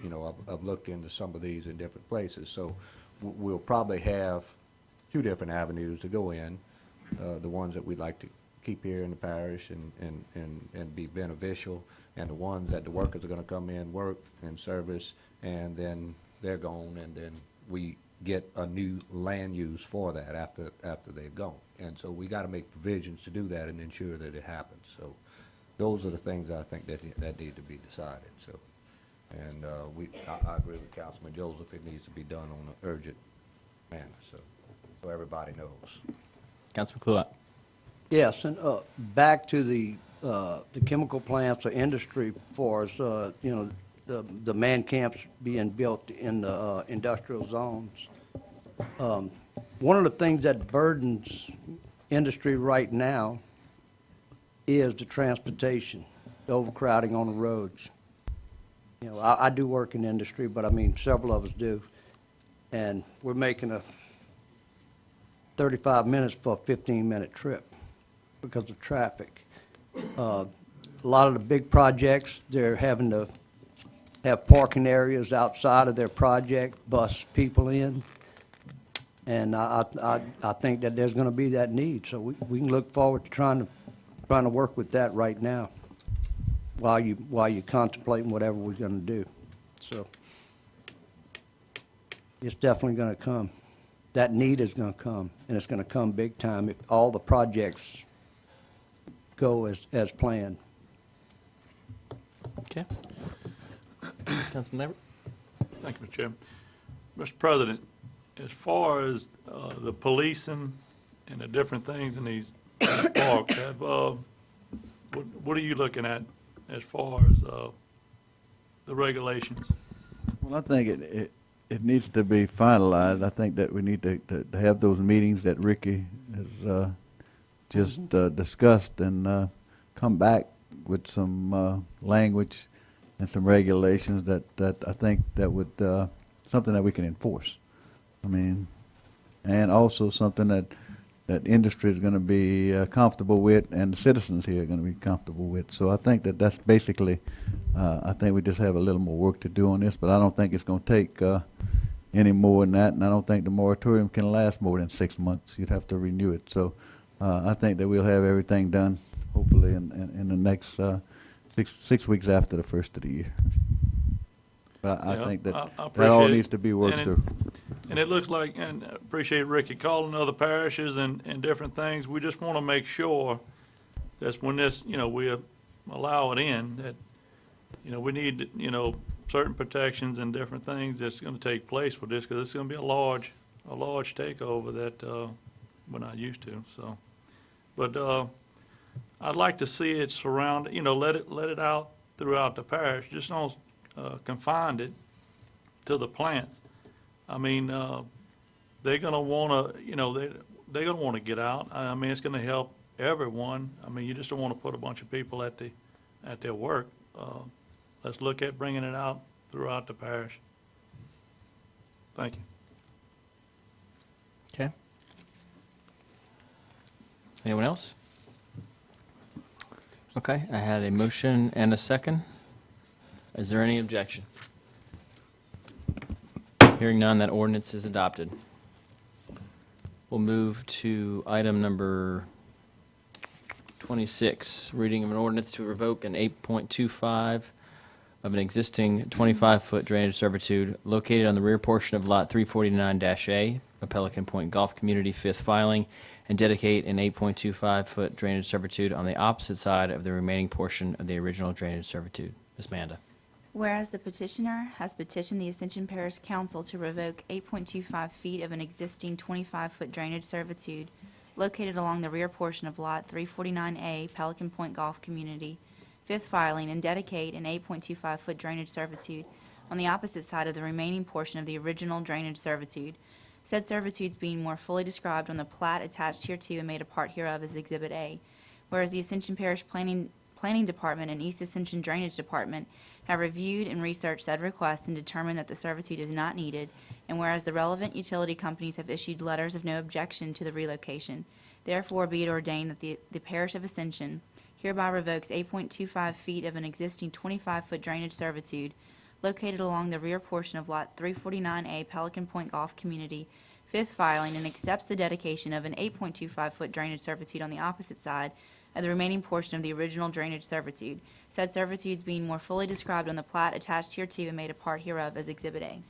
[SPEAKER 9] you know, I've looked into some of these in different places. So we'll probably have 2 different avenues to go in, the ones that we'd like to keep here in the parish and be beneficial, and the ones that the workers are gonna come in, work and service, and then they're gone, and then we get a new land use for that after they've gone. And so we gotta make provisions to do that and ensure that it happens. So those are the things I think that need to be decided, so. And I agree with Councilman Joseph, it needs to be done on an urgent manner, so everybody knows.
[SPEAKER 1] Councilman Kluwat.
[SPEAKER 2] Yes, and back to the chemical plants or industry for us, you know, the man camps being built in the industrial zones. One of the things that burdens industry right now is the transportation, the overcrowding on the roads. You know, I do work in industry, but I mean, several of us do. And we're making a 35 minutes for a 15-minute trip because of traffic. A lot of the big projects, they're having to have parking areas outside of their project, bus people in. And I think that there's gonna be that need. So we can look forward to trying to work with that right now while you contemplating whatever we're gonna do. So it's definitely gonna come. That need is gonna come, and it's gonna come big time if all the projects go as planned.
[SPEAKER 1] Okay. Councilman Lambert.
[SPEAKER 13] Thank you, Mr. Chairman. Mr. President, as far as the policing and the different things in these parks, what are you looking at as far as the regulations?
[SPEAKER 4] Well, I think it needs to be finalized. I think that we need to have those meetings that Ricky has just discussed and come back with some language and some regulations that I think that would, something that we can enforce. I mean, and also something that industry is going to be comfortable with, and the citizens here are going to be comfortable with. So I think that's basically, I think we just have a little more work to do on this, but I don't think it's going to take any more than that, and I don't think the moratorium can last more than 6 months. You'd have to renew it. So I think that we'll have everything done, hopefully, in the next 6 weeks after the first of the year. But I think that that all needs to be worked through.
[SPEAKER 13] And it looks like, and I appreciate Ricky calling other parishes and different things. We just want to make sure that when this, you know, we allow it in, that, you know, we need, you know, certain protections and different things that's going to take place with this, because it's going to be a large takeover that we're not used to. So, but I'd like to see it surrounded, you know, let it out throughout the parish. Just don't confine it to the plants. I mean, they're going to want to, you know, they're going to want to get out. I mean, it's going to help everyone. I mean, you just don't want to put a bunch of people at their work. Let's look at bringing it out throughout the parish. Thank you.
[SPEAKER 1] Okay. Anyone else? Okay, I had a motion and a second. Is there any objection? Hearing none, that ordinance is adopted. We'll move to item number 26, reading of an ordinance to revoke an 8.25 of an existing 25-foot drainage servitude located on the rear portion of Lot 349-A, a Pelican Point Golf Community, 5th filing, and dedicate an 8.25-foot drainage servitude on the opposite side of the remaining portion of the original drainage servitude. Ms. Manda.
[SPEAKER 12] Whereas the petitioner has petitioned the Ascension Parish Council to revoke 8.25 feet of an existing 25-foot drainage servitude located along the rear portion of Lot 349A, Pelican Point Golf Community, fifth filing, and dedicate an 8.25-foot drainage servitude on the opposite side of the remaining portion of the original drainage servitude, said servitudes being more fully described on the plat attached hereto and made a part hereof as Exhibit A. Whereas the Ascension Parish Planning Department and East Ascension Drainage Department have reviewed and researched said request and determined that the servitude is not needed, and whereas the relevant utility companies have issued letters of no objection to the relocation, therefore be it ordained that the Parish of Ascension hereby revokes 8.25 feet of an existing 25-foot drainage servitude located along the rear portion of Lot 349A, Pelican Point Golf Community, fifth filing, and accepts the dedication of an 8.25-foot drainage servitude on the opposite side of the remaining portion of the original drainage servitude, said servitudes being more fully described on the plat attached hereto and made a part hereof as Exhibit A.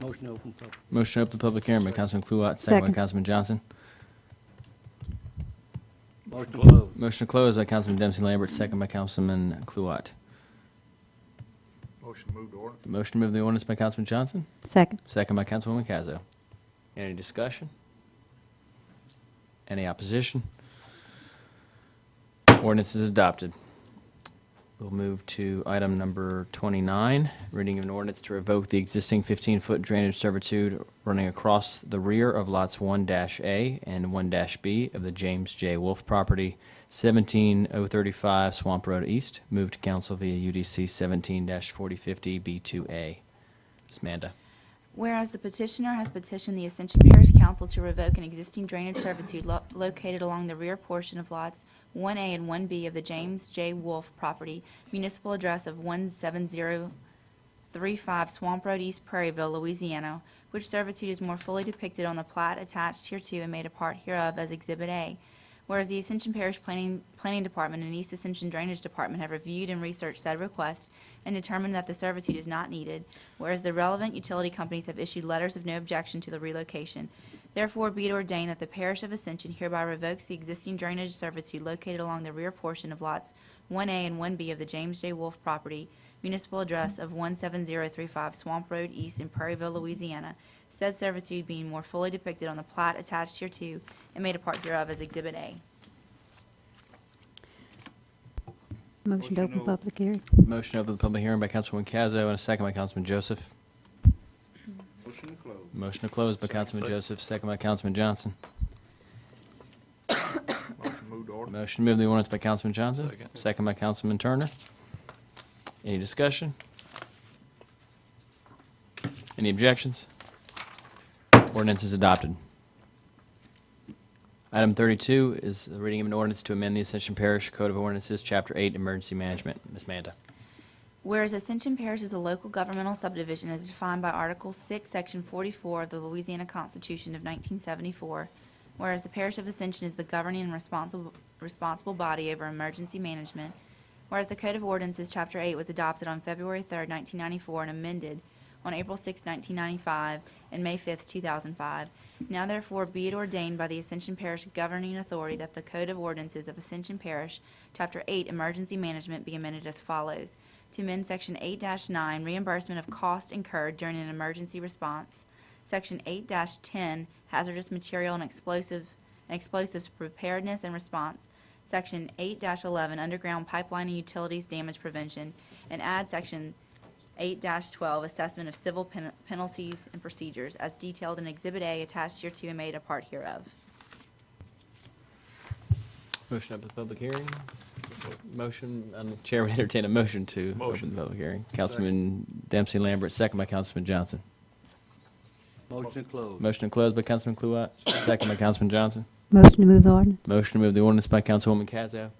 [SPEAKER 2] Motion to open public.
[SPEAKER 1] Motion to open the public hearing by Councilman Kluwat, second by
[SPEAKER 10] Second.
[SPEAKER 1] Councilman Johnson.
[SPEAKER 2] Motion to close.
[SPEAKER 1] Motion to close by Councilman Dempsey Lambert, second by Councilman Kluwat.
[SPEAKER 7] Motion to move to ordinance.
[SPEAKER 1] Motion to move the ordinance by Councilman Johnson,
[SPEAKER 10] Second.
[SPEAKER 1] second by Councilwoman Cazo. Any discussion? Any opposition? Ordinance is adopted. We'll move to item number 29, reading of an ordinance to revoke the existing 15-foot drainage servitude running across the rear of lots 1-A and 1-B of the James J. Wolfe property, 17035 Swamp Road East. Moved to council via UDC 17-4050 B2A. Ms. Manda.
[SPEAKER 12] Whereas the petitioner has petitioned the Ascension Parish Council to revoke an existing drainage servitude located along the rear portion of lots 1A and 1B of the James J. Wolfe property, municipal address of 17035 Swamp Road East, Prairieville, Louisiana, which servitude is more fully depicted on the plat attached hereto and made a part hereof as Exhibit A. Whereas the Ascension Parish Planning Department and East Ascension Drainage Department have reviewed and researched said request and determined that the servitude is not needed, whereas the relevant utility companies have issued letters of no objection to the relocation. Therefore, be it ordained that the Parish of Ascension hereby revokes the existing drainage servitude located along the rear portion of lots 1A and 1B of the James J. Wolfe property, municipal address of 17035 Swamp Road East in Prairieville, Louisiana, said servitude being more fully depicted on the plat attached hereto and made a part hereof as Exhibit A.
[SPEAKER 10] Motion to open public hearing.
[SPEAKER 1] Motion to open the public hearing by Councilwoman Cazo and a second by Councilman Joseph.
[SPEAKER 7] Motion to close.
[SPEAKER 1] Motion to close by Councilman Joseph, second by Councilman Johnson.
[SPEAKER 7] Motion to move to ordinance.
[SPEAKER 1] Motion to move the ordinance by Councilman Johnson,
[SPEAKER 13] Second.
[SPEAKER 1] second by Councilman Turner. Any discussion? Any objections? Ordinance is adopted. Item 32 is the reading of an ordinance to amend the Ascension Parish Code of Ordinances, Chapter 8, Emergency Management. Ms. Manda.
[SPEAKER 12] Whereas Ascension Parish is a local governmental subdivision as defined by Article 6, Section 44 of the Louisiana Constitution of 1974, whereas the Parish of Ascension is the governing and responsible body over emergency management, whereas the Code of Ordinances, Chapter 8, was adopted on February 3, 1994, and amended on April 6, 1995, and May 5, 2005. Now therefore be it ordained by the Ascension Parish Governing Authority that the Code of Ordinances of Ascension Parish, Chapter 8, Emergency Management, be amended as follows. To amend Section 8-9, reimbursement of cost incurred during an emergency response. Section 8-10, hazardous material and explosives preparedness and response. Section 8-11, underground pipeline and utilities damage prevention. And add Section 8-12, assessment of civil penalties and procedures, as detailed in Exhibit A attached hereto and made a part hereof.
[SPEAKER 1] Motion up the public hearing. Motion, the chair would entertain a motion to
[SPEAKER 13] Motion.
[SPEAKER 1] open the public hearing. Councilman Dempsey Lambert, second by Councilman Johnson.
[SPEAKER 2] Motion to close.
[SPEAKER 1] Motion to close by Councilman Kluwat, second by Councilman Johnson.
[SPEAKER 10] Motion to move the ordinance.
[SPEAKER 1] Motion to move the ordinance by Councilwoman Cazo,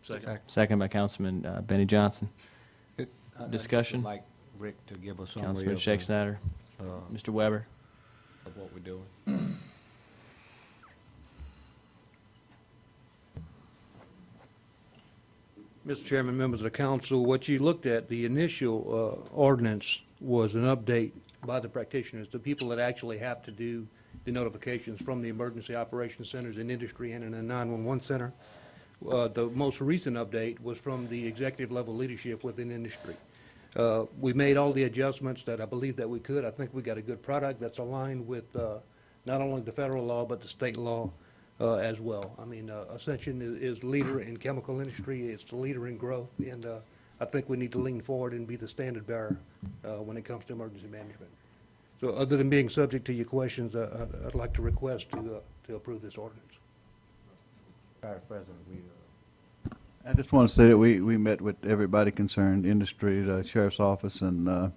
[SPEAKER 9] Second.
[SPEAKER 1] second by Councilman Benny Johnson. Discussion?
[SPEAKER 9] I'd like Rick to give us some
[SPEAKER 1] Councilman Shake Snyder, Mr. Weber.
[SPEAKER 9] of what we're doing.
[SPEAKER 14] Mr. Chairman, members of the council, what you looked at, the initial ordinance was an update by the practitioners, the people that actually have to do the notifications from the emergency operations centers in industry and in the 911 center. The most recent update was from the executive level leadership within industry. We made all the adjustments that I believe that we could. I think we got a good product that's aligned with not only the federal law, but the state law as well. I mean, Ascension is leader in chemical industry. It's the leader in growth, and I think we need to lean forward and be the standard bearer when it comes to emergency management. So other than being subject to your questions, I'd like to request to approve this ordinance.
[SPEAKER 9] Parish President,
[SPEAKER 4] I just want to say that we met with everybody concerned, industry, the sheriff's office, and I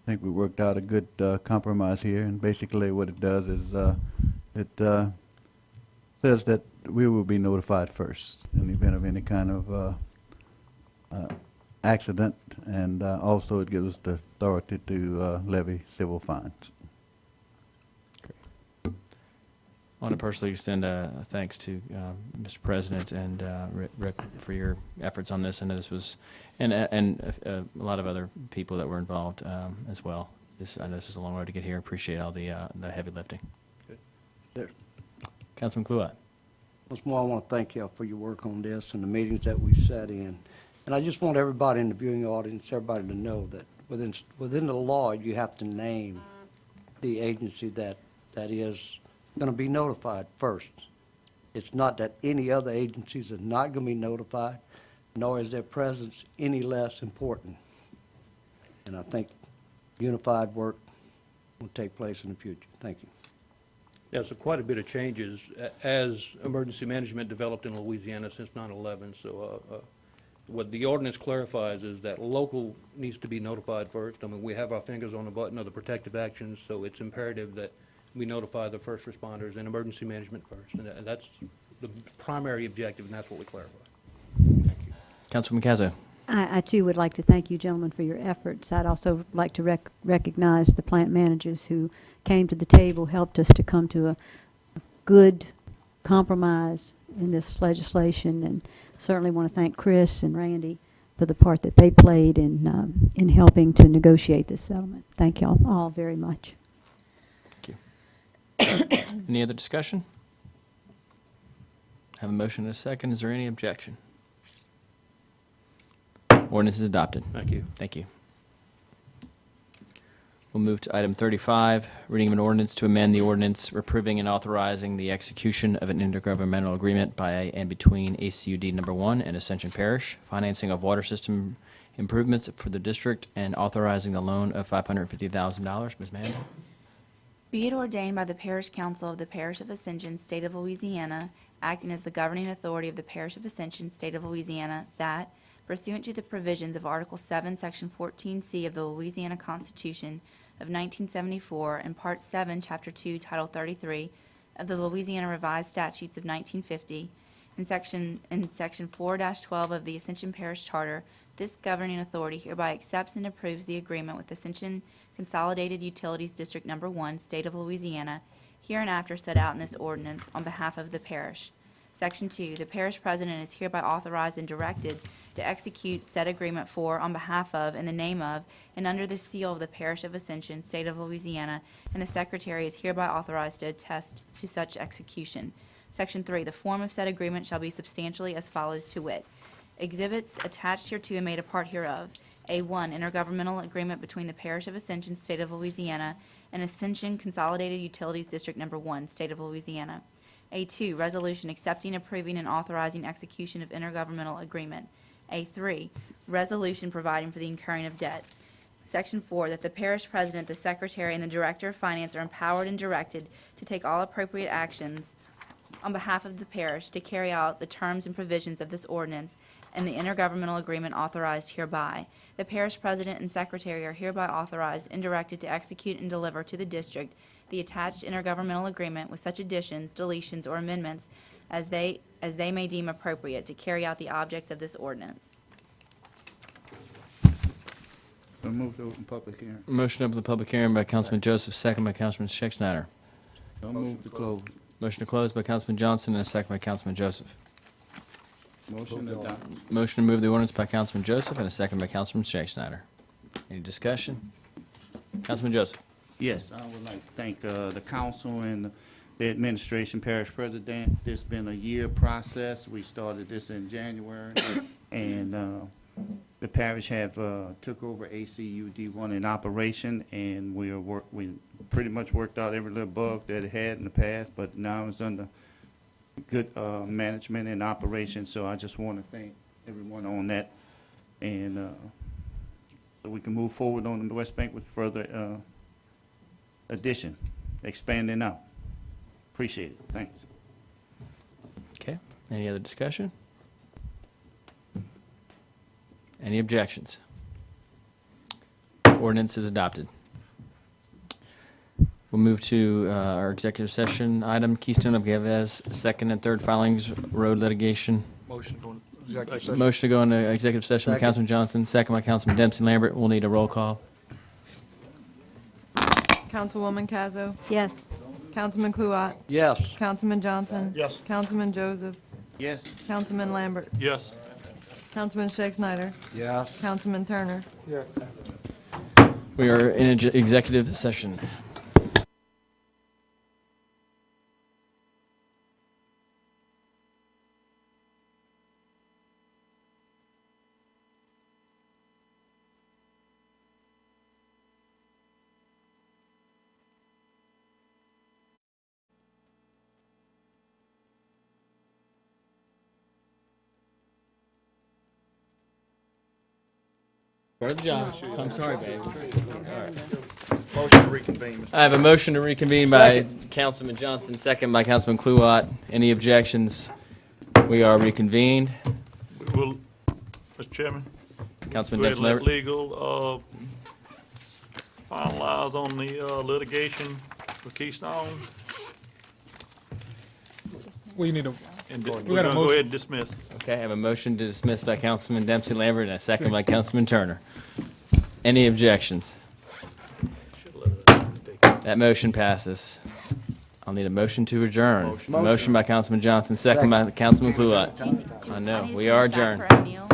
[SPEAKER 4] think we worked out a good compromise here. And basically what it does is it says that we will be notified first in the event of any kind of accident, and also it gives us the authority to levy civil fines.
[SPEAKER 1] I want to personally extend a thanks to Mr. President and Rick for your efforts on this. I know this was, and a lot of other people that were involved as well. I know this is a long road to get here. Appreciate all the heavy lifting.
[SPEAKER 2] There.
[SPEAKER 1] Councilman Kluat.
[SPEAKER 2] Once more, I want to thank y'all for your work on this and the meetings that we sat in. And I just want everybody in the viewing audience, everybody to know that within the law, you have to name the agency that is going to be notified first. It's not that any other agencies are not going to be notified, nor is their presence any less important. And I think unified work will take place in the future. Thank you.
[SPEAKER 14] Yeah, so quite a bit of changes as emergency management developed in Louisiana since 9/11. So what the ordinance clarifies is that local needs to be notified first. I mean, we have our fingers on the button of the protective actions, so it's imperative that we notify the first responders and emergency management first. And that's the primary objective, and that's what we clarify. Thank you.
[SPEAKER 1] Councilman Cazzo.
[SPEAKER 10] I too would like to thank you, gentlemen, for your efforts. I'd also like to recognize the plant managers who came to the table, helped us to come to a good compromise in this legislation, and certainly want to thank Chris and Randy for the part that they played in helping to negotiate this settlement. Thank you all very much.
[SPEAKER 1] Thank you. Any other discussion? Have a motion and a second. Is there any objection? Ordinance is adopted.
[SPEAKER 14] Thank you.
[SPEAKER 1] Thank you. We'll move to item 35, reading of an ordinance to amend the ordinance approving and authorizing the execution of an intergovernmental agreement by and between ACUD number 1 and Ascension Parish, financing of water system improvements for the district, and authorizing the loan of $550,000. Ms. Mann?
[SPEAKER 12] Be it ordained by the Parish Council of the Parish of Ascension, State of Louisiana, acting as the governing authority of the Parish of Ascension, State of Louisiana, that, pursuant to the provisions of Article 7, Section 14C of the Louisiana Constitution of 1974 and Part 7, Chapter 2, Title 33 of the Louisiana Revised Statutes of 1950, in Section 4-12 of the Ascension Parish Charter, this governing authority hereby accepts and approves the agreement with Ascension Consolidated Utilities District Number 1, State of Louisiana, hereinafter set out in this ordinance on behalf of the parish. Section 2, the parish president is hereby authorized and directed to execute said agreement for, on behalf of, in the name of, and under the seal of the Parish of Ascension, State of Louisiana, and the secretary is hereby authorized to attest to such execution. Section 3, the form of said agreement shall be substantially as follows, to wit: exhibits attached hereto and made a part hereof. A1, intergovernmental agreement between the Parish of Ascension, State of Louisiana, and Ascension Consolidated Utilities District Number 1, State of Louisiana. A2, resolution accepting, approving, and authorizing execution of intergovernmental agreement. A3, resolution providing for the incurring of debt. Section 4, that the parish president, the secretary, and the director of finance are empowered and directed to take all appropriate actions on behalf of the parish to carry out the terms and provisions of this ordinance and the intergovernmental agreement authorized hereby. The parish president and secretary are hereby authorized and directed to execute and deliver to the district the attached intergovernmental agreement with such additions, deletions, or amendments as they may deem appropriate to carry out the objects of this ordinance.
[SPEAKER 4] So move to open public hearing.
[SPEAKER 1] Motion to open the public hearing by Councilman Joseph, second by Councilman Schexnayder.
[SPEAKER 4] So move to close.
[SPEAKER 1] Motion to close by Councilman Johnson and a second by Councilman Joseph.
[SPEAKER 4] Motion adopted.
[SPEAKER 1] Motion to move the ordinance by Councilman Joseph and a second by Councilman Schexnayder. Any discussion? Councilman Joseph.
[SPEAKER 15] Yes, I would like to thank the council and the administration, parish president. This been a year process. We started this in January, and the parish have took over ACUD1 in operation, and we pretty much worked out every little bug that it had in the past, but now it's under good management and operation. So I just want to thank everyone on that, and so we can move forward on the West Bank with further addition, expanding out. Appreciate it. Thanks.
[SPEAKER 1] Okay. Any other discussion? Any objections? Ordinance is adopted. We'll move to our executive session item, Keystone of Galvez, second and third filings, road litigation.
[SPEAKER 7] Motion to go into executive session.
[SPEAKER 1] Motion to go into executive session by
[SPEAKER 2] Second.
[SPEAKER 1] Councilman Johnson, second by Councilman Dempsey Lambert. We'll need a roll call.
[SPEAKER 16] Councilwoman Cazo.
[SPEAKER 10] Yes.
[SPEAKER 16] Councilman Kluat.
[SPEAKER 2] Yes.
[SPEAKER 16] Councilman Johnson.
[SPEAKER 7] Yes.
[SPEAKER 16] Councilman Joseph.
[SPEAKER 15] Yes.
[SPEAKER 16] Councilman Lambert.
[SPEAKER 13] Yes.
[SPEAKER 16] Councilman Shake Snyder.
[SPEAKER 2] Yes.
[SPEAKER 16] Councilman Turner.
[SPEAKER 1] We are in executive session. Brother John, I'm sorry, baby.
[SPEAKER 7] Motion to reconvene, Mr.
[SPEAKER 1] I have a motion to reconvene by Councilman Johnson, second by Councilman Kluat. Any objections? We are reconvened.
[SPEAKER 13] We will, Mr. Chairman,
[SPEAKER 1] Councilman
[SPEAKER 13] we'll
[SPEAKER 1] Dempsey
[SPEAKER 13] let
[SPEAKER 1] Lambert.
[SPEAKER 13] legal finalize on the litigation for Keystone.
[SPEAKER 3] We need a,
[SPEAKER 13] And
[SPEAKER 3] We
[SPEAKER 13] we're
[SPEAKER 3] got a
[SPEAKER 13] going to go
[SPEAKER 3] motion.
[SPEAKER 13] ahead and dismiss.
[SPEAKER 1] Okay, I have a motion to dismiss by Councilman Dempsey Lambert and a second by Councilman Turner. Any objections? That motion passes. I'll need a motion to adjourn. Motion by Councilman Johnson, second by Councilman Kluat. I know, we are adjourned.
[SPEAKER 12] O'Neill.